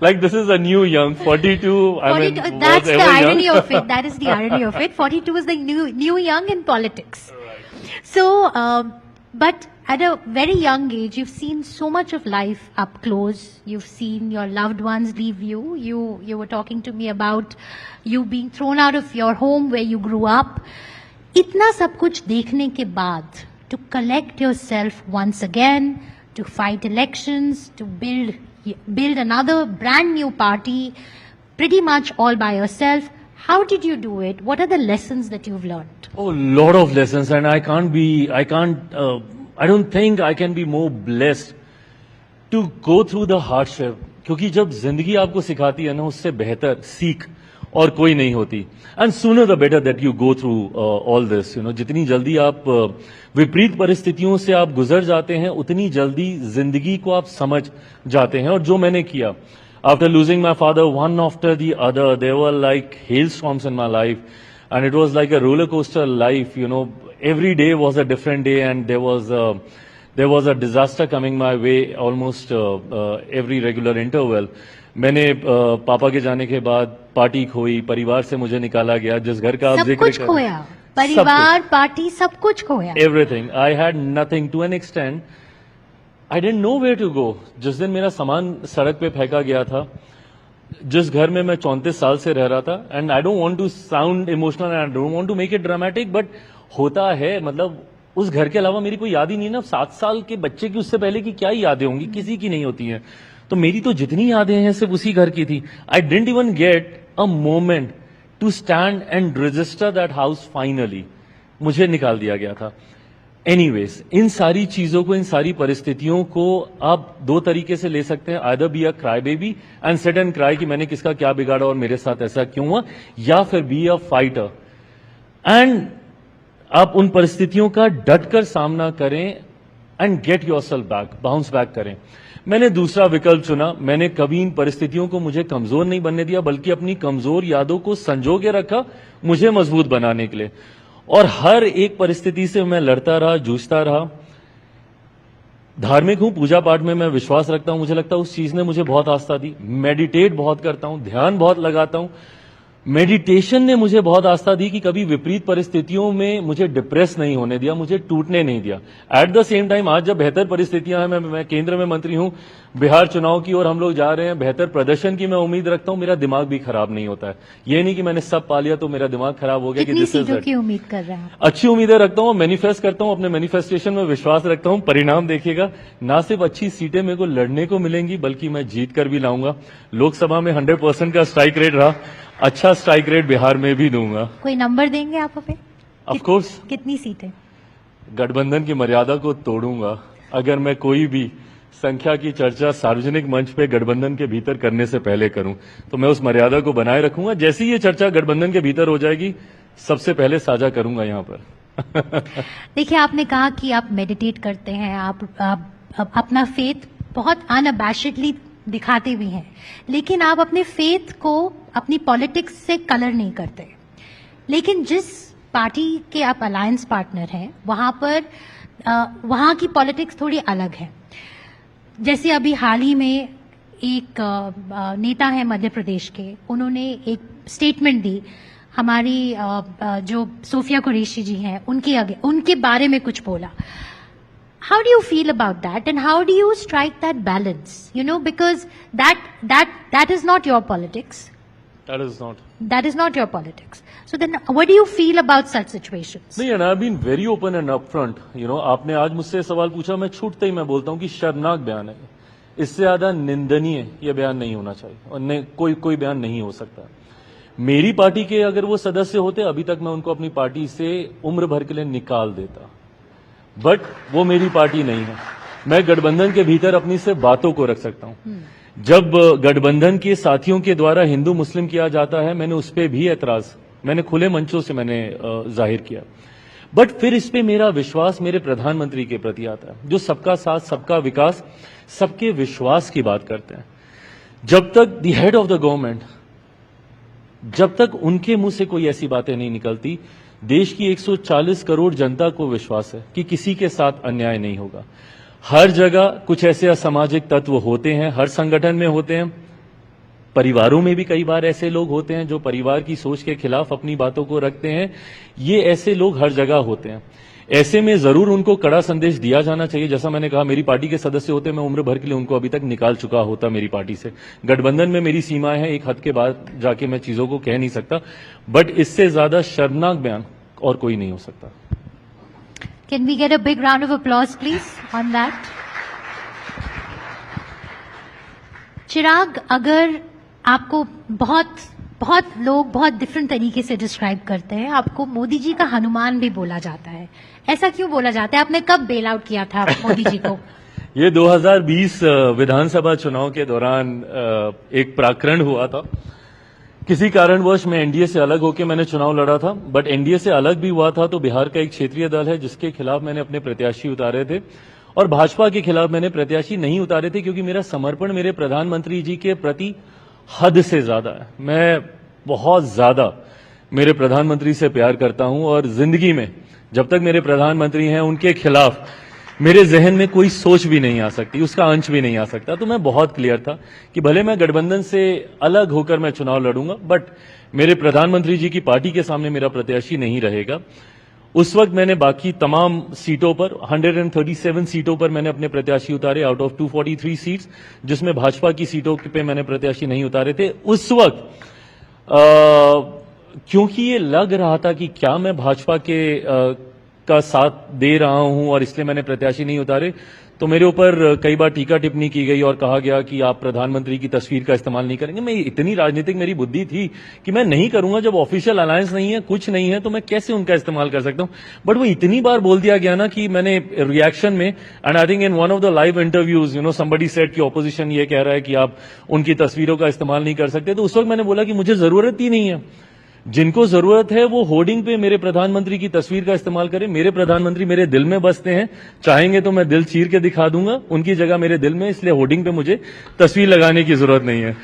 Like this is a new young 42. I mean, 42, that's was the ever irony young? of it. That is the irony of it. 42 is the new young in politics. So, but at a very young age, you've seen so much of life up close. You've seen your loved ones leave you. You were talking to me about you being thrown out of your home where you grew up. इतना सब कुछ देखने के बाद, to collect yourself once again, to fight elections, to build another brand new party, pretty much all by yourself. How did you do it? What are the lessons that you've learned? Oh, lot of lessons, and I don't think I can be more blessed to go through the hardship. क्योंकि जब जिंदगी आपको सिखाती है ना, उससे बेहतर सीख और कोई नहीं होती. And sooner the better that you go through all this. जितनी जल्दी आप विपरीत परिस्थितियों से आप गुजर जाते हैं, उतनी जल्दी जिंदगी को आप समझ जाते हैं. और जो मैंने किया, after losing my father one after the other, there were like hell storms in my life, and it was like a roller coaster life. Every day was a different day, and there was a disaster coming my way almost every regular interval. मैंने पापा के जाने के बाद पार्टी खोई, परिवार से मुझे निकाला गया. जिस घर का आप सब जिक्र कुछ कर खोया, परिवार, पार्टी, सब कुछ खोया. Everything. I had nothing. To an extent I didn't know where to go. जिस दिन मेरा सामान सड़क पे फेंका गया था, जिस घर में मैं 34 साल से रह रहा था, and I don't want to sound emotional and I don't want to make it dramatic, but होता है. मतलब उस घर के अलावा मेरी कोई याद ही नहीं ना. 7 साल के बच्चे की उससे पहले की क्या यादें होंगी, किसी की नहीं होती हैं. तो मेरी तो जितनी यादें हैं सिर्फ उसी घर की थी. I didn't even get a moment to stand and register that house. Finally मुझे निकाल दिया गया था. एनीवेज, इन सारी चीजों को, इन सारी परिस्थितियों को आप दो तरीके से ले सकते हैं. Either be a cry baby and sit and cry कि मैंने किसका क्या बिगाड़ा और मेरे साथ ऐसा क्यों हुआ, या फिर बी अ फाइटर एंड आप उन परिस्थितियों का डटकर सामना करें and get yourself back, bounce back करें. मैंने दूसरा विकल्प चुना. मैंने कभी इन परिस्थितियों को मुझे कमजोर नहीं बनने दिया, बल्कि अपनी कमजोर यादों को संजो के रखा, मुझे मजबूत बनाने के लिए. और हर एक परिस्थिति से मैं लड़ता रहा, जूझता रहा. धार्मिक हूं, पूजा पाठ में मैं विश्वास रखता हूं. मुझे लगता है उस चीज ने मुझे बहुत आस्था दी. मेडिटेट बहुत करता हूं, ध्यान बहुत लगाता हूं. मेडिटेशन ने मुझे बहुत आस्था दी कि कभी विपरीत परिस्थितियों में मुझे डिप्रेस नहीं होने दिया, मुझे टूटने नहीं दिया. एट द सेम टाइम आज जब बेहतर परिस्थितियां हैं, मैं केंद्र में मंत्री हूं, बिहार चुनाव की ओर हम लोग जा रहे हैं, बेहतर प्रदर्शन की मैं उम्मीद रखता हूं. मेरा दिमाग भी खराब नहीं होता है. ये नहीं कि मैंने सब पा लिया तो मेरा दिमाग खराब हो गया. कितनी सीटों की उम्मीद कर रहे हैं? अच्छी उम्मीदें रखता हूं, मैनिफेस्ट करता हूं, अपने मैनिफेस्टेशन में विश्वास रखता हूं. परिणाम देखिएगा, ना सिर्फ अच्छी सीटें मेरे को लड़ने को मिलेंगी, बल्कि मैं जीत कर भी लाऊंगा. लोकसभा में 100% का स्ट्राइक रेट रहा. अच्छा स्ट्राइक रेट बिहार में भी दूंगा. कोई नंबर देंगे आप हमें? Of course. कितनी सीटें? गठबंधन की मर्यादा को तोड़ूंगा. अगर मैं कोई भी संख्या की चर्चा सार्वजनिक मंच पे गठबंधन के भीतर करने से पहले करूं, तो मैं उस मर्यादा को बनाए रखूंगा. जैसे ही ये चर्चा गठबंधन के भीतर हो जाएगी, सबसे पहले साझा करूंगा यहां पर. देखिए, आपने कहा कि आप मेडिटेट करते हैं, आप अपना फेथ बहुत अनअबैशेडली दिखाते भी हैं, लेकिन आप अपने फेथ को अपनी पॉलिटिक्स से कलर नहीं करते. लेकिन जिस पार्टी के आप अलायंस पार्टनर हैं, वहां की पॉलिटिक्स थोड़ी अलग है. जैसे अभी हाल ही में एक नेता है मध्य प्रदेश के, उन्होंने एक स्टेटमेंट दी. हमारी जो सोफिया कुरैशी जी हैं, उनके बारे में कुछ बोला. How do you feel about that, and how do you strike that balance? Because that is not your politics. That is not. That is not your politics. So then, what do you feel about such situations? नहीं, and I've been very open and upfront. आपने आज मुझसे सवाल पूछा, मैं छूटते ही मैं बोलता हूं कि शर्मनाक बयान है. इससे ज्यादा निंदनीय यह बयान नहीं होना चाहिए, और कोई बयान नहीं हो सकता. मेरी पार्टी के अगर वो सदस्य होते अभी तक मैं उनको अपनी पार्टी से उम्र भर के लिए निकाल देता, बट वो मेरी पार्टी नहीं है। मैं गठबंधन के भीतर अपनी से बातों को रख सकता हूं। जब गठबंधन के साथियों के द्वारा हिंदू मुस्लिम किया जाता है, मैंने उस पर भी एतराज मैंने खुले मंचों से मैंने जाहिर किया, बट फिर इस पे मेरा विश्वास मेरे प्रधानमंत्री के प्रति आता है, जो सबका साथ सबका विकास सबके विश्वास की बात करते हैं। जब तक the head of the government, जब तक उनके मुंह से कोई ऐसी बातें नहीं निकलती, देश की 140 करोड़ जनता को विश्वास है कि किसी के साथ अन्याय नहीं होगा। हर जगह कुछ ऐसे असामाजिक तत्व होते हैं, हर संगठन में होते हैं, परिवारों में भी कई बार ऐसे लोग होते हैं जो परिवार की सोच के खिलाफ अपनी बातों को रखते हैं। ये ऐसे लोग हर जगह होते हैं। ऐसे में जरूर उनको कड़ा संदेश दिया जाना चाहिए। जैसा मैंने कहा, मेरी पार्टी के सदस्य होते, मैं उम्र भर के लिए उनको अभी तक निकाल चुका होता मेरी पार्टी से। गठबंधन में मेरी सीमाएं हैं, एक हद के बाद जाके मैं चीजों को कह नहीं सकता, बट इससे ज्यादा शर्मनाक बयान और कोई नहीं हो सकता। Can we get a big round of applause, please, on that? चिराग, अगर आपको बहुत लोग बहुत डिफरेंट तरीके से डिस्क्राइब करते हैं, आपको मोदी जी का हनुमान भी बोला जाता है, ऐसा क्यों बोला जाता है? आपने कब बेल आउट किया था मोदी जी को? ये 2020 विधानसभा चुनाव के दौरान एक प्रकरण हुआ था। किसी कारणवश मैं एनडीए से अलग होकर मैंने चुनाव लड़ा था, बट एनडीए से अलग भी हुआ था तो बिहार का एक क्षेत्रीय दल है जिसके खिलाफ मैंने अपने प्रत्याशी उतारे थे, और भाजपा के खिलाफ मैंने प्रत्याशी नहीं उतारे थे क्योंकि मेरा समर्पण मेरे प्रधानमंत्री जी के प्रति हद से ज्यादा है। मैं बहुत ज्यादा मेरे प्रधानमंत्री से प्यार करता हूं, और जिंदगी में जब तक मेरे प्रधानमंत्री हैं उनके खिलाफ मेरे जहन में कोई सोच भी नहीं आ सकती, उसका अंश भी नहीं आ सकता। तो मैं बहुत क्लियर था कि भले मैं गठबंधन से अलग होकर मैं चुनाव लड़ूंगा, बट मेरे प्रधानमंत्री जी की पार्टी के सामने मेरा प्रत्याशी नहीं रहेगा। उस वक्त मैंने बाकी तमाम सीटों पर 137 सीटों पर मैंने अपने प्रत्याशी उतारे आउट ऑफ 243 सीट्स, जिसमें भाजपा की सीटों पे मैंने प्रत्याशी नहीं उतारे थे। उस वक्त क्योंकि ये लग रहा था कि क्या मैं भाजपा के का साथ दे रहा हूं और इसलिए मैंने प्रत्याशी नहीं उतारे, तो मेरे ऊपर कई बार टीका टिप्पणी की गई और कहा गया कि आप प्रधानमंत्री की तस्वीर का इस्तेमाल नहीं करेंगे। मैं इतनी राजनीतिक मेरी बुद्धि थी कि मैं नहीं करूंगा। जब ऑफिशियल अलायंस नहीं है, कुछ नहीं है, तो मैं कैसे उनका इस्तेमाल कर सकता हूं। बट वो इतनी बार बोल दिया गया ना कि मैंने रिएक्शन में, and I think in one of the live interviews somebody said कि ऑपोजिशन ये कह रहा है कि आप उनकी तस्वीरों का इस्तेमाल नहीं कर सकते, तो उस वक्त मैंने बोला कि मुझे जरूरत ही नहीं है। जिनको जरूरत है वो होर्डिंग पे मेरे प्रधानमंत्री की तस्वीर का इस्तेमाल करें। मेरे प्रधानमंत्री मेरे दिल में बसते हैं, चाहेंगे तो मैं दिल चीर के दिखा दूंगा उनकी जगह मेरे दिल में, इसलिए होर्डिंग पे मुझे तस्वीर लगाने की जरूरत नहीं है।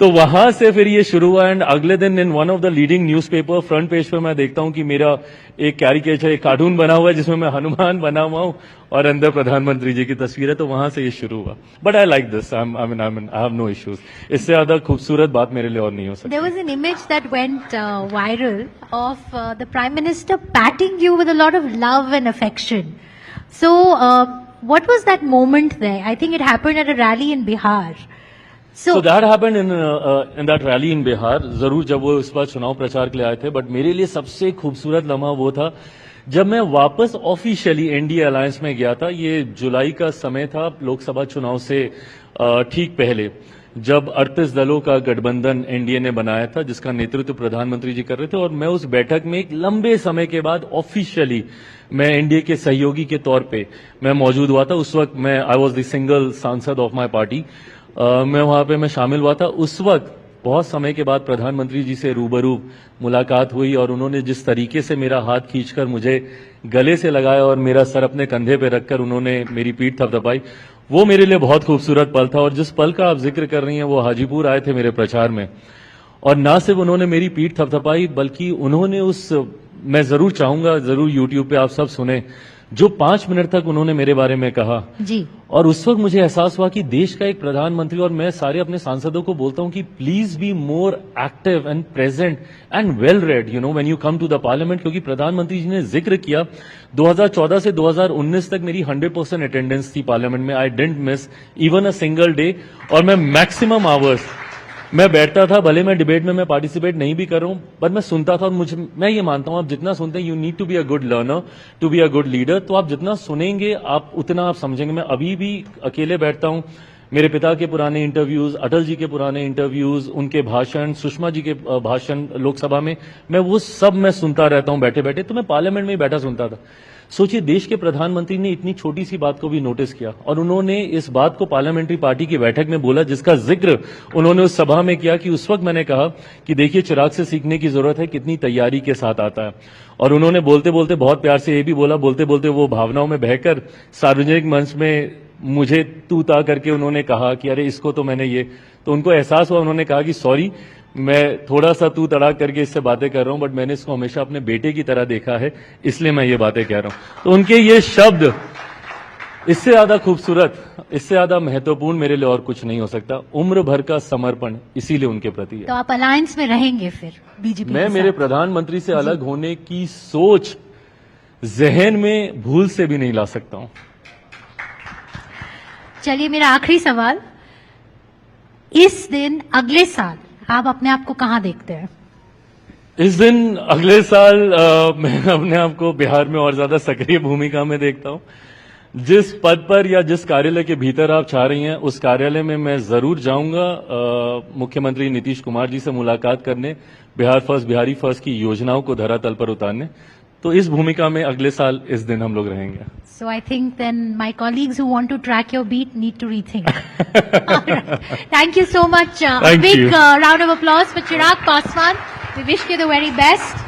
तो वहां से फिर ये शुरू हुआ, एंड अगले दिन in one of the leading newspaper front page पे मैं देखता हूं कि मेरा एक कैरिकेचर, एक कार्टून बना हुआ है जिसमें मैं हनुमान बना हुआ हूं और अंदर प्रधानमंत्री जी की तस्वीर है। तो वहां से ये शुरू हुआ। But I like this, I have no issues. इससे ज्यादा खूबसूरत बात मेरे लिए और नहीं हो सकती। There was an image that went viral of the Prime Minister patting you with a lot of love and affection. So, what was that moment there? I think it happened at a rally in Bihar. So that happened in that rally in Bihar. जरूर जब वो इस बार चुनाव प्रचार के लिए आए थे, बट मेरे लिए सबसे खूबसूरत लम्हा वो था जब मैं वापस ऑफिशियली एनडीए अलायंस में गया था। ये जुलाई का समय था, लोकसभा चुनाव से ठीक पहले, जब 38 दलों का गठबंधन एनडीए ने बनाया था जिसका नेतृत्व प्रधानमंत्री जी कर रहे थे, और मैं उस बैठक में एक लंबे समय के बाद ऑफिशियली मैं एनडीए के सहयोगी के तौर पे मैं मौजूद हुआ था। उस वक्त मैं आई वॉज द सिंगल सांसद ऑफ माई पार्टी। मैं वहां पे मैं शामिल हुआ था। उस वक्त बहुत समय के बाद प्रधानमंत्री जी से रूबरू मुलाकात हुई और उन्होंने जिस तरीके से मेरा हाथ खींचकर मुझे गले से लगाया और मेरा सर अपने कंधे पे रखकर उन्होंने मेरी पीठ थपथपाई, वो मेरे लिए बहुत खूबसूरत पल था। और जिस पल का आप जिक्र कर रही हैं, वो हाजीपुर आए थे मेरे प्रचार में, और ना सिर्फ उन्होंने मेरी पीठ थपथपाई बल्कि उन्होंने मैं जरूर चाहूंगा, जरूर यूट्यूब पे आप सब सुने, जो 5 मिनट तक उन्होंने मेरे बारे में कहा जी। और उस वक्त मुझे एहसास हुआ कि देश का एक प्रधानमंत्री, और मैं सारे अपने सांसदों को बोलता हूं कि please be more active and present and well read when you come to the parliament, क्योंकि प्रधानमंत्री जी ने जिक्र किया 2014 से 2019 तक मेरी 100% अटेंडेंस थी पार्लियामेंट में। I didn't miss even a single day, और मैं मैक्सिमम आवर्स मैं बैठता था। भले मैं डिबेट में मैं पार्टिसिपेट नहीं भी कर रहा हूं, पर मैं सुनता था। और मैं ये मानता हूं, आप जितना सुनते हैं, you need to be a good learner to be a good leader. तो आप जितना सुनेंगे आप उतना आप समझेंगे। मैं अभी भी अकेले बैठता हूं, मेरे पिता के पुराने इंटरव्यूज, अटल जी के पुराने इंटरव्यूज, उनके भाषण, सुषमा जी के भाषण लोकसभा में, वो सब मैं सुनता रहता हूं बैठे बैठे। तो मैं पार्लियामेंट में ही बैठा सुनता था। सोचिए, देश के प्रधानमंत्री ने इतनी छोटी सी बात को भी नोटिस किया और उन्होंने इस बात को पार्लियामेंट्री पार्टी की बैठक में बोला, जिसका जिक्र उन्होंने उस सभा में किया कि उस वक्त मैंने कहा कि देखिए, चिराग से सीखने की जरूरत है, कितनी तैयारी के साथ आता है। और उन्होंने बोलते बोलते बहुत प्यार से ये भी बोला, बोलते बोलते वो भावनाओं में बहकर सार्वजनिक मंच में मुझे तू ता करके उन्होंने कहा कि अरे इसको तो मैंने ये, तो उनको एहसास हुआ। उन्होंने कहा कि सॉरी, मैं थोड़ा सा तू तड़ाक करके इससे बातें कर रहा हूं, बट मैंने इसको हमेशा अपने बेटे की तरह देखा है, इसलिए मैं ये बातें कह रहा हूं। तो उनके ये शब्द, इससे ज्यादा खूबसूरत, इससे ज्यादा महत्वपूर्ण मेरे लिए और कुछ नहीं हो सकता। उम्र भर का समर्पण इसीलिए उनके प्रति है। तो आप अलायंस में रहेंगे फिर बीजेपी मैं के मेरे साथ? प्रधानमंत्री से अलग होने की सोच जहन में भूल से भी नहीं ला सकता हूं। चलिए, मेरा आखिरी सवाल, इस दिन अगले साल आप अपने आप को कहां देखते हैं? इस दिन अगले साल मैं अपने आप को बिहार में और ज्यादा सक्रिय भूमिका में देखता हूं। जिस पद पर या जिस कार्यालय के भीतर आप चाह रही हैं, उस कार्यालय में मैं जरूर जाऊंगा मुख्यमंत्री नीतीश कुमार जी से मुलाकात करने, बिहार फर्स्ट, बिहारी फर्स्ट की योजनाओं को धरातल पर उतारने। तो इस भूमिका में अगले साल इस दिन हम लोग रहेंगे। So I think then my colleagues who want to track your beat need to rethink. All right. Thank you so much. A Thank big you. round of applause for Chirag Paswan. We wish you the very best.